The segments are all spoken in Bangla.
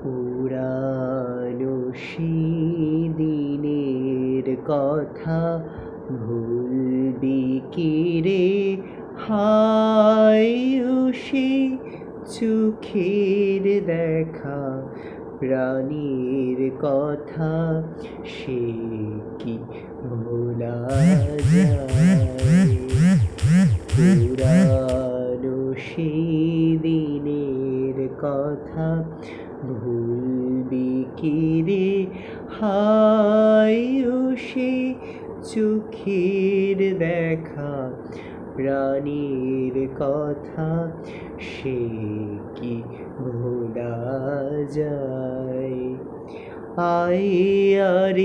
পুরানো সেই দিনের কথা ভুলবি কি রে? হায় ও সে চোখের দেখা প্রাণীর কথা সে কি ভোলা যায়? পুরানো সেই দিনের কথা ভুলবি কি রে? হায় ও সে চোখের দেখা প্রাণীর কথা সে কি ভোলা যায়? আয় আর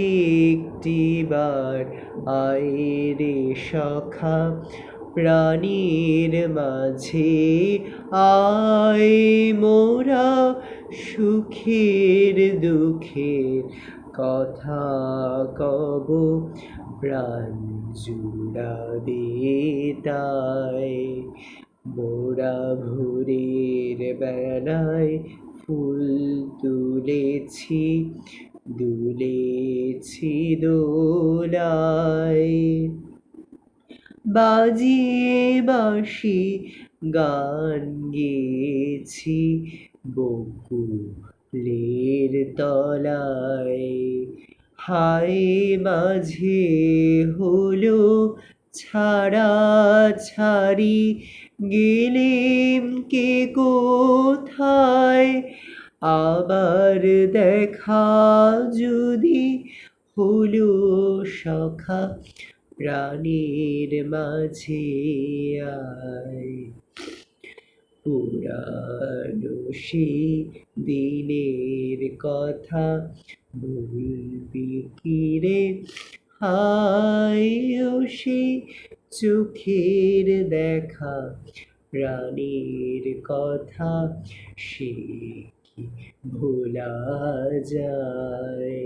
একটিবার আয় রে সখা প্রাণীর মাঝে আয় মোরা সুখের দুঃখের কথা কব প্রাণ জুড়াবে তাই। মোরা ভোরের বেলায় ফুল তুলেছি দুলেছি দোলায়, বাজিয়ে বাঁশি গান গেয়েছি বকুলের তলায়। হায় মাঝে হলো ছাড়াছাড়ি গেলেম কে কোথায়? আবার দেখা যদি হলো সখা প্রাণীর মাঝে আয়। পুরানো সেই দিনের কথা ভুলবি কি রে? হায় ও সে চোখের দেখা প্রাণীর কথা সে কি ভোলা যায়?